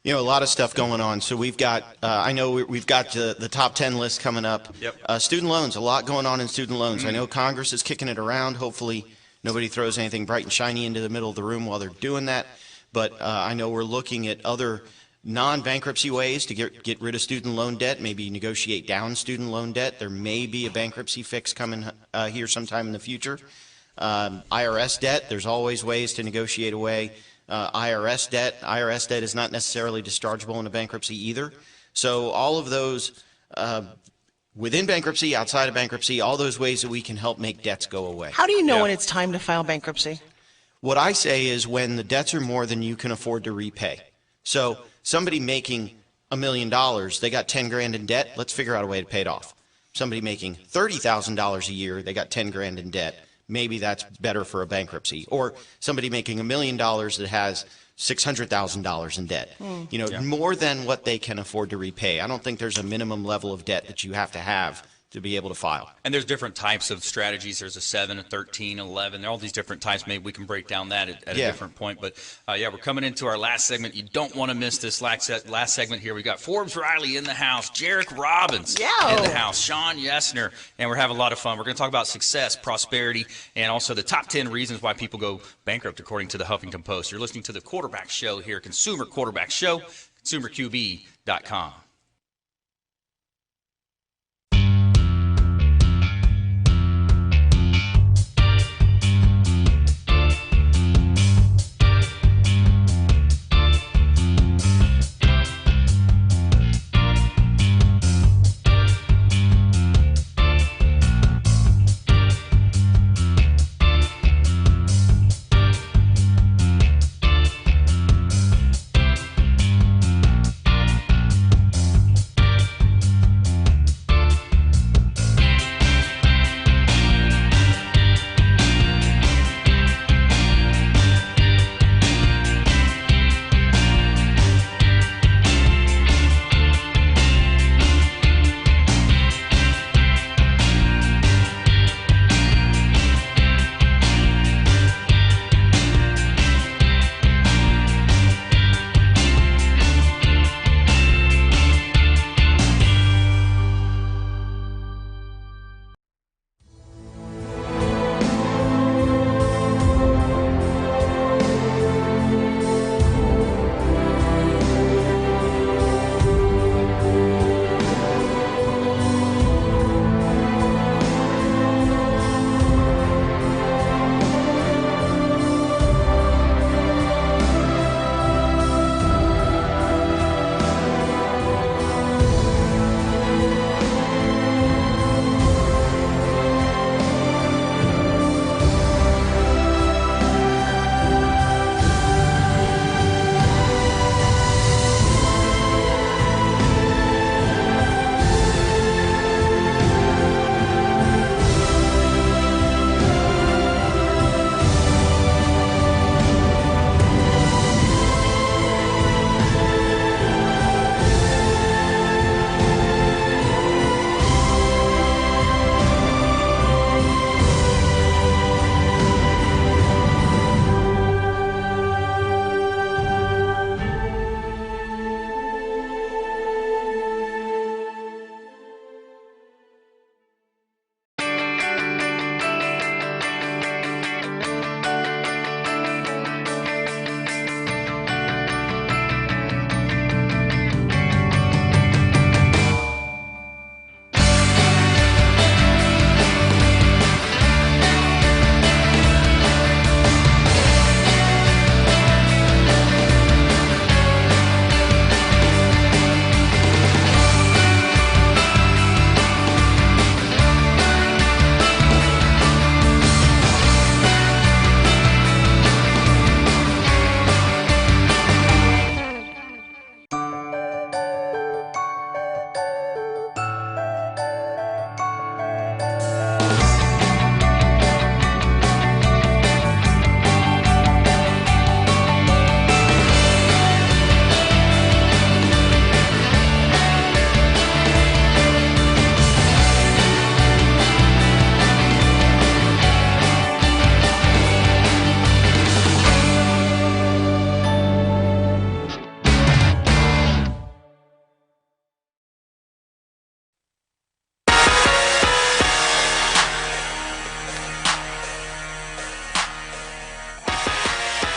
A lot of stuff going on. So we've got, I know we've got the top 10 list coming up. Yep. Student loans, a lot going on in student loans. I know Congress is kicking it around. Hopefully nobody throws anything bright and shiny into the middle of the room while they're doing that. But I know we're looking at other non-bankruptcy ways to get rid of student loan debt, maybe negotiate down student loan debt. There may be a bankruptcy fix coming here sometime in the future. IRS debt, there's always ways to negotiate away IRS debt. IRS debt is not necessarily dischargeable in a bankruptcy either. So all of those within bankruptcy, outside of bankruptcy, all those ways that we can help make debts go away. How do you know when it's time to file bankruptcy? What I say is when the debts are more than you can afford to repay. So somebody making $1 million, they got 10 grand in debt, let's figure out a way to pay it off. Somebody making $30,000 a year, they got 10 grand in debt, maybe that's better for a bankruptcy. Or somebody making $1 million that has $600,000 in debt, more than what they can afford to repay. I don't think there's a minimum level of debt that you have to have to be able to file. And there's different types of strategies. There's a 7, a 13, 11. There are all these different types. Maybe we can break down that at a different point. But, yeah, we're coming into our last segment. You don't want to miss this last segment here. We got Forbes Riley in the house, Jarek Robbins in the house, Shawn Yesner, and we're having a lot of fun. We're going to talk about success, prosperity, and also the top 10 reasons why people go bankrupt, according to the Huffington Post. You're listening to the Quarterback Show here, Consumer Quarterback Show, consumerqb.com.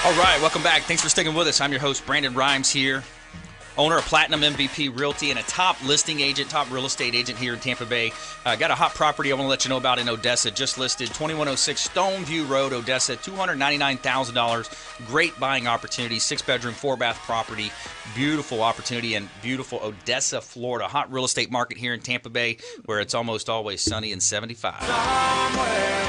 All right, welcome back. Thanks for sticking with us. I'm your host, Brandon Rhymes here, owner of Platinum MVP Realty and a top listing agent, top real estate agent here in Tampa Bay. Got a hot property I want to let you know about in Odessa. Just listed 2106 Stoneview Road, Odessa, $299,000. Great buying opportunity, 6-bedroom, 4-bath property. Beautiful opportunity and beautiful Odessa, Florida. Hot real estate market here in Tampa Bay where it's almost always sunny and 75. Somewhere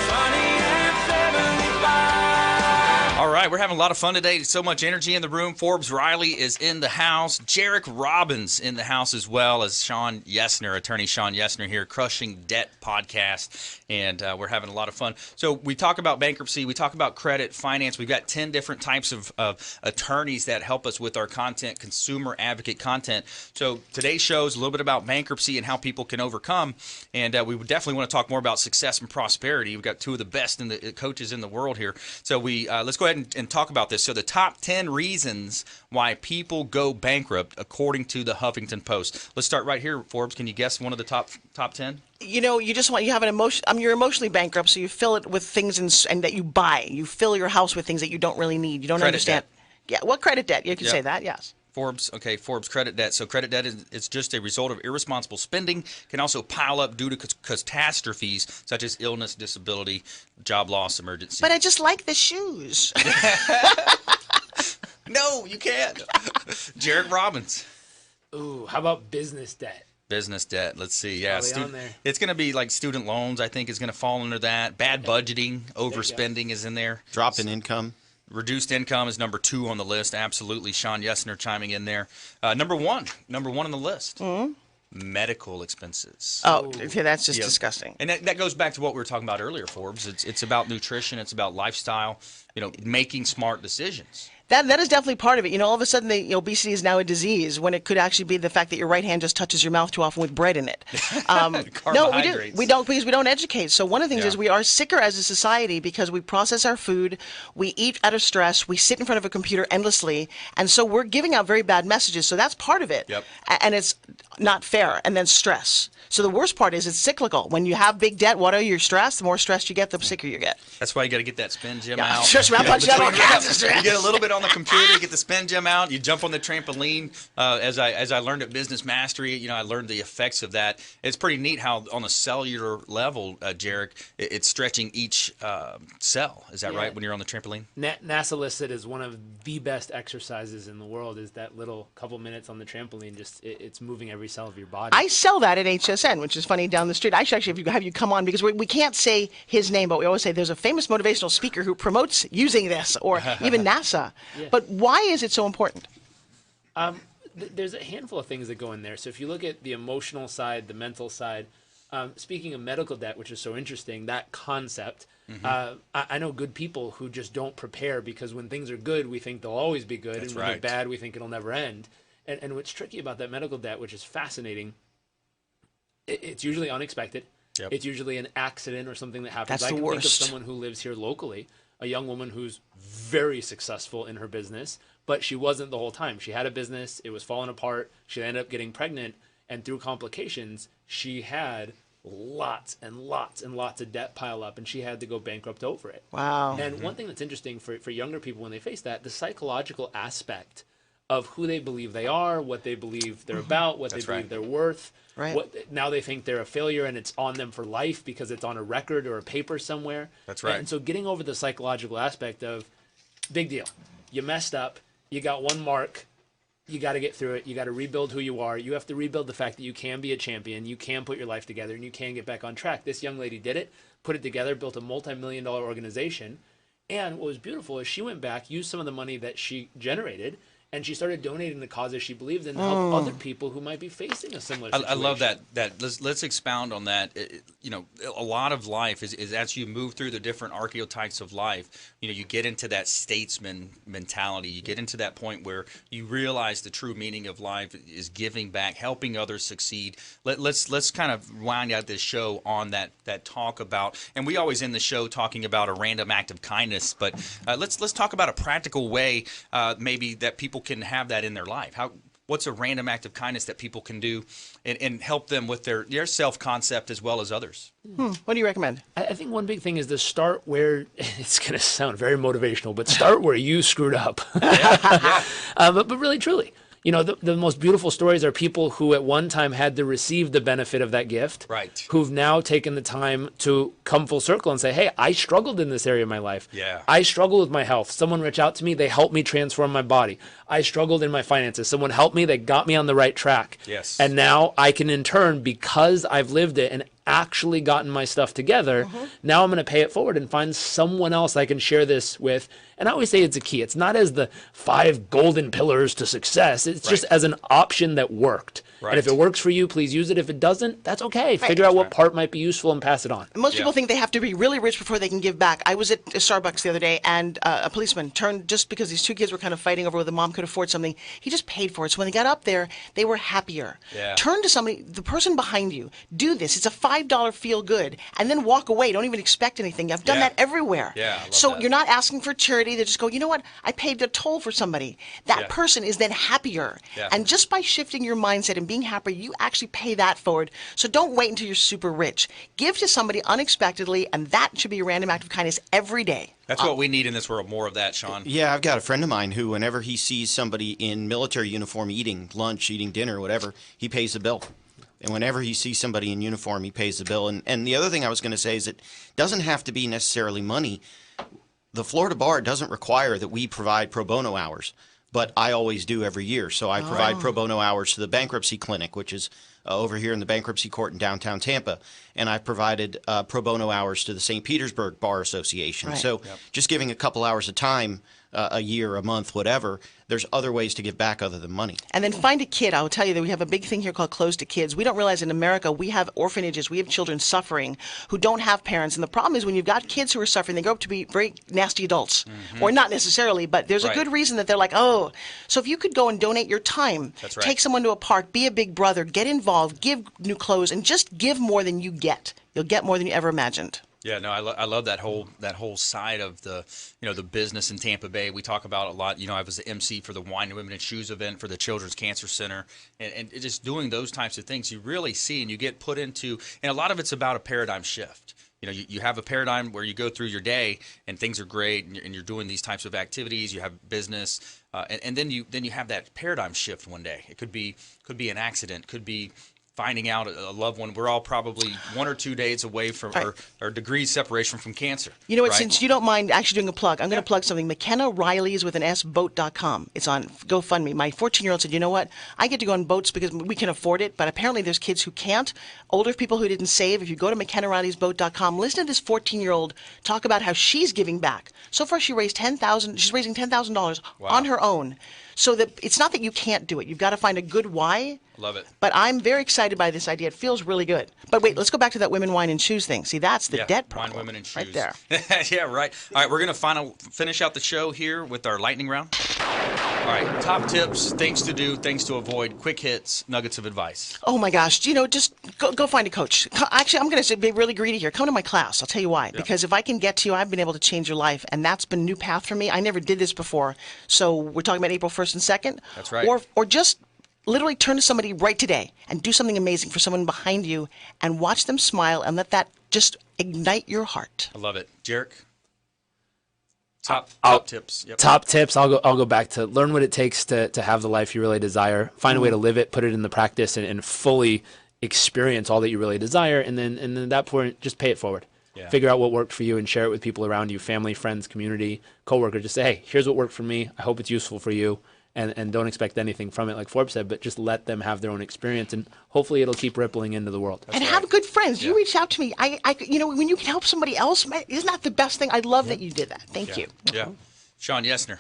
sunny and 75. All right, we're having a lot of fun today. So much energy in the room. Forbes Riley is in the house. Jarek Robbins in the house, as well as Shawn Yesner, attorney Shawn Yesner here, Crushing Debt podcast. And we're having a lot of fun. So we talk about bankruptcy. We talk about credit, finance. We've got 10 different types of attorneys that help us with our content, consumer advocate content. So today's show is a little bit about bankruptcy and how people can overcome. And we would definitely want to talk more about success and prosperity. We've got two of the best coaches in the world here. So let's go ahead and talk about this. So the top 10 reasons why people go bankrupt, according to the Huffington Post. Let's start right here, Forbes. Can you guess one of the top 10? You know, you have an emotion. You're emotionally bankrupt, so you fill it with things and that you buy. You fill your house with things that you don't really need. You don't Credit understand. debt. Yeah, what credit debt? You can Yep. say that. Yes. Forbes credit debt. So credit debt is just a result of irresponsible spending, can also pile up due to catastrophes such as illness, disability, job loss, emergency. But I just like the shoes. No, you can't. Jarek Robbins. Ooh, how about business debt? Business debt. Let's see. Yeah, Probably on there. it's going to be like student loans. I think is going to fall under that. Bad budgeting, overspending is in there. Drop in income. Reduced income is number 2 on the list. Absolutely, Shawn Yesner chiming in there. Number one on the list. Mm-hmm. Medical expenses. Oh, okay, that's just disgusting. And that goes back to what we were talking about earlier, Forbes. It's about nutrition. It's about lifestyle. Making smart decisions. That is definitely part of it. All of a sudden, obesity is now a disease when it could actually be the fact that your right hand just touches your mouth too often with bread in it. No, we do. We don't, because we don't educate. So one of the things is we are sicker as a society because we process our food, we eat out of stress, we sit in front of a computer endlessly, and so we're giving out very bad messages. So that's part of it. Yep. And it's not fair. And then stress. So the worst part is it's cyclical. When you have big debt, what are your stress? The more stressed you get, the sicker you get. That's why you got to get that SpinGym Yeah, out. trust me, I'm punching out all kinds of stress. You get a little bit on the computer, you get the SpinGym out, you jump on the trampoline. As I learned at Business Mastery, I learned the effects of that. It's pretty neat how on a cellular level, Jarek, it's stretching each cell. Is that right when you're on the trampoline? NASA listed as one of the best exercises in the world is that little couple minutes on the trampoline. Just it's moving every cell of your body. I sell that at HSN, which is funny, down the street. I should actually have you come on because we can't say his name, but we always say there's a famous motivational speaker who promotes using this, or even NASA. Yeah. But why is it so important? There's a handful of things that go in there. So if you look at the emotional side, the mental side, speaking of medical debt, which is so interesting, that concept, I know good people who just don't prepare because when things are good, we think they'll always be good. That's and when right. they're bad, we think it'll never end. And what's tricky about that medical debt, which is fascinating, it's usually unexpected. Yep. It's usually an accident or something that happens. That's I the can think of worst. someone who lives here locally, a young woman who's very successful in her business, but she wasn't the whole time. She had a business, it was falling apart, she ended up getting pregnant, and through complications, she had lots and lots and lots of debt pile up, and she had to go bankrupt over it. Wow. And one thing that's interesting for younger people when they face that, the psychological aspect of who they believe they are, what they believe they're about, what That's they believe right. they're worth. Right. Now they think they're a failure and it's on them for life because it's on a record or a paper somewhere. That's right. And so getting over the psychological aspect of, big deal. You messed up. You got one mark. You got to get through it. You got to rebuild who you are. You have to rebuild the fact that you can be a champion. You can put your life together and you can get back on track. This young lady did it, put it together, built a multi-million-dollar organization. And what was beautiful is she went back, used some of the money that she generated, and she started donating to causes she believed in to help other people who might be facing a similar situation. I love that. Let's expound on that. A lot of life is as you move through the different archetypes of life, you get into that statesman mentality. You get into that point where you realize the true meaning of life is giving back, helping others succeed. Let's kind of wind out this show on that talk about, and we always end the show talking about a random act of kindness, but let's talk about a practical way maybe that people can have that in their life. What's a random act of kindness that people can do and help them with their self-concept as well as others? What do you recommend? I think one big thing is to start where, it's going to sound very motivational, but start where you screwed up. But really, truly, the most beautiful stories are people who at one time had to receive the benefit of that gift, Right. who've now taken the time to come full circle and say, hey, I struggled in this area of my life. Yeah. I struggled with my health. Someone reached out to me. They helped me transform my body. I struggled in my finances. Someone helped me. They got me on the right track. Yes. And now I can, in turn, because I've lived it and actually gotten my stuff together, now I'm going to pay it forward and find someone else I can share this with And I always say it's a key. It's not as the 5 golden pillars to success. It's just as an option that worked. Right. And if it works for you, please use it. If it doesn't, that's okay. Figure out what part might be useful and pass it on. Most people think they have to be really rich before they can give back. I was at Starbucks the other day, and a policeman turned, just because these 2 kids were kind of fighting over whether the mom could afford something, he just paid for it. So when they got up there, they were happier. Yeah. Turn to somebody, the person behind you, do this. It's a $5 feel good, and then walk away. Don't even expect anything. I've done that everywhere. Yeah, I love so that. you're not asking for charity. They just go, you know what? I paid a toll for somebody. That person is then happier. Yeah. And just by shifting your mindset and being happier, you actually pay that forward. So don't wait until you're super rich. Give to somebody unexpectedly, and that should be a random act of kindness every day. That's what we need in this world, more of that, Shawn. Yeah, I've got a friend of mine who, whenever he sees somebody in military uniform eating lunch, eating dinner, whatever, he pays the bill. And whenever he sees somebody in uniform, he pays the bill. And the other thing I was going to say is it doesn't have to be necessarily money. The Florida Bar doesn't require that we provide pro bono hours, but I always do every year. So I provide pro bono hours to the bankruptcy clinic, which is over here in the bankruptcy court in downtown Tampa. And I've provided pro bono hours to the St. Petersburg Bar Association. Right. So just giving a couple hours of time, a year, a month, whatever, there's other ways to give back other than money. And then find a kid. I will tell you that we have a big thing here called Close to Kids. We don't realize in America we have orphanages. We have children suffering who don't have parents. And the problem is when you've got kids who are suffering, they grow up to be very nasty adults. Or not necessarily, but there's a good reason that they're like, oh. So if you could go and donate your time, take someone to a park, be a big brother, get involved, give new clothes, and just give more than you get. You'll get more than you ever imagined. Yeah, no, I love that whole side of the the business in Tampa Bay. We talk about it a lot. I was the MC for the Wine, Women, and Shoes event for the Children's Cancer Center, and just doing those types of things, you really see and you get put into, and a lot of it's about a paradigm shift. You have a paradigm where you go through your day and things are great, and you're doing these types of activities. You have business, and then you have that paradigm shift one day. It could be an accident, could be finding out a loved one. We're all probably 1 or 2 days away from or degrees separation from cancer. You know what, since you don't mind actually doing a plug, I'm going to plug something. McKenna Riley's with an S, boat.com. It's on GoFundMe. My 14-year-old said, you know what, I get to go on boats because we can afford it, but apparently there's kids who can't, older people who didn't save. If you go to McKennaRiley'sBoat.com, listen to this 14-year-old talk about how she's giving back. So far she raised she's raising $10,000 on her own. So that it's not that you can't do it. You've got to find a good why. Love it. But I'm very excited by this idea. It feels really good. But wait, let's go back to that women, wine, and shoes thing. See, that's the debt problem. Wine, women, and shoes. Right there. Yeah, right. All right, we're going to finish out the show here with our lightning round. All right, top tips, things to do, things to avoid, quick hits, nuggets of advice. Oh my gosh, just go find a coach. Actually, I'm going to be really greedy here. Come to my class. I'll tell you why. Because if I can get to you, I've been able to change your life, and that's been a new path for me. I never did this before. So we're talking about April 1st and 2nd. That's right. Or just literally turn to somebody right today and do something amazing for someone behind you and watch them smile and let that just ignite your heart. I love it. Jarek? Top tips. Yep. Top tips. I'll go back to learn what it takes to have the life you really desire. Find a way to live it, put it in the practice, and fully experience all that you really desire. And then at that point, just pay it forward. Yeah. Figure out what worked for you and share it with people around you, family, friends, community, coworkers. Just say, hey, here's what worked for me. I hope it's useful for you. And don't expect anything from it, like Forbes said, but just let them have their own experience, and hopefully it'll keep rippling into the world. And have good friends. You reached out to me. When you can help somebody else, man, isn't that the best thing? I love that you did that. Thank you. Yeah. Shawn Yesner.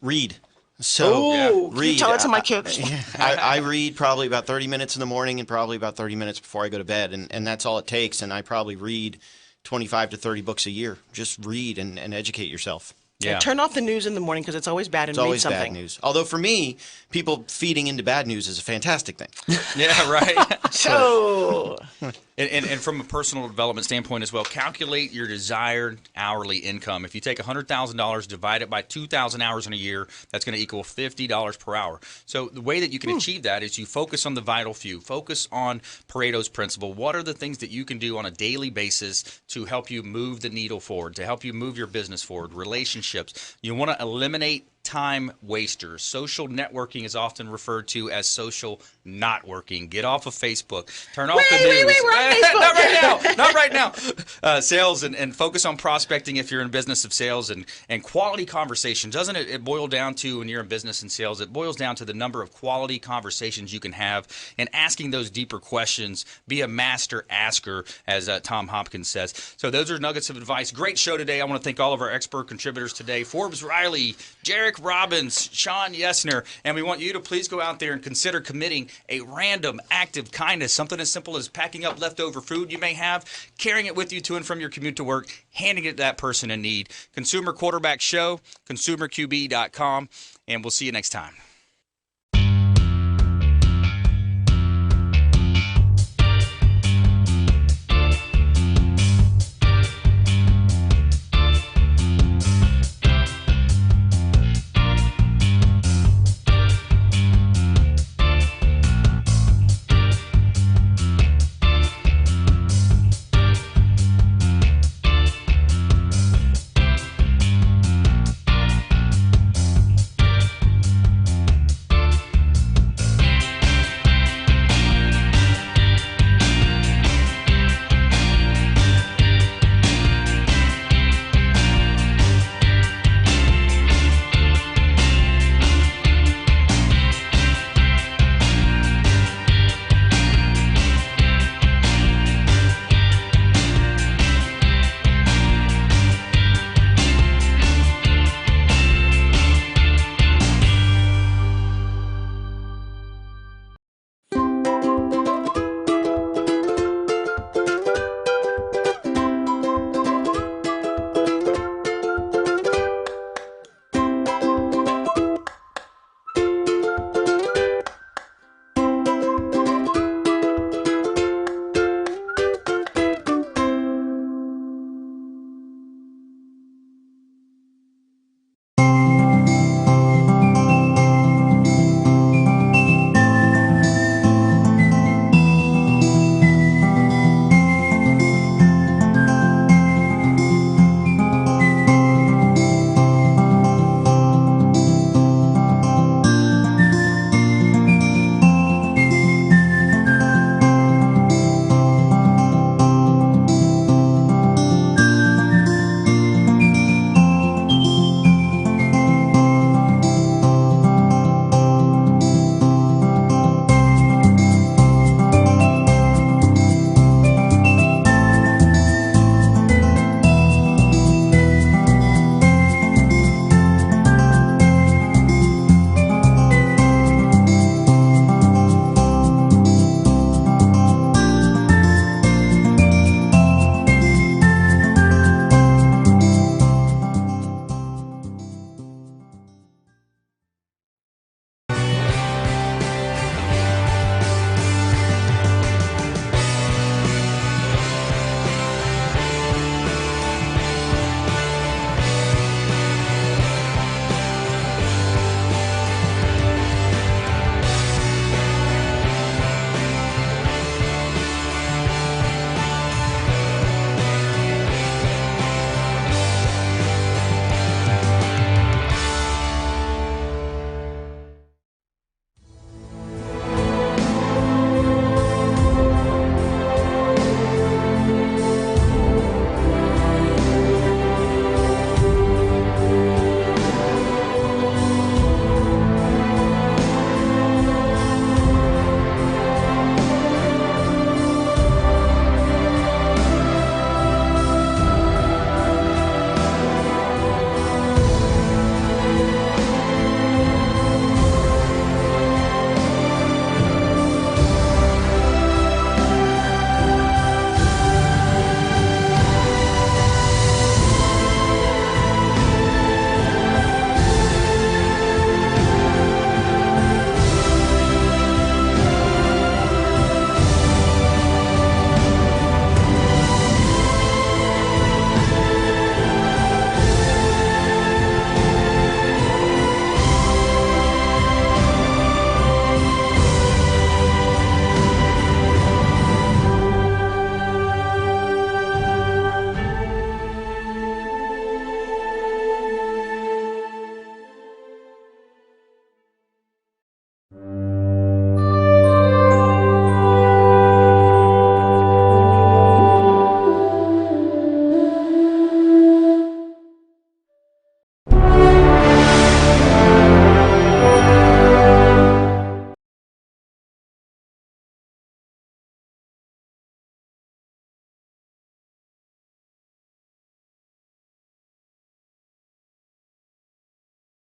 Read. So read. You tell it to my kids. I read probably about 30 minutes in the morning and probably about 30 minutes before I go to bed, and that's all it takes. And I probably read 25 to 30 books a year. Just read and educate yourself. Yeah. Turn off the news in the morning because it's always bad, and read something. It's always bad news. Although for me, people feeding into bad news is a fantastic thing. Yeah, right. So, and from a personal development standpoint as well, calculate your desired hourly income. If you take $100,000, divide it by 2,000 hours in a year, that's going to equal $50 per hour. So the way that you can achieve that is you focus on the vital few. Focus on Pareto's principle. What are the things that you can do on a daily basis to help you move the needle forward, to help you move your business forward, relationships? You want to eliminate time wasters. Social networking is often referred to as social not working. Get off of Facebook. Turn off the news. Wait, we're on Facebook. Not right now. Not right now. Sales and focus on prospecting if you're in business of sales and quality conversations. Doesn't it boil down to, when you're in business and sales, it boils down to the number of quality conversations you can have and asking those deeper questions. Be a master asker, as Tom Hopkins says. So those are nuggets of advice. Great show today. I want to thank all of our expert contributors today. Forbes Riley, Jarek Robbins, Shawn Yesner. And we want you to please go out there and consider committing a random act of kindness, something as simple as packing up leftover food you may have, carrying it with you to and from your commute to work, handing it to that person in need. Consumer Quarterback Show, consumerqb.com, and we'll see you next time.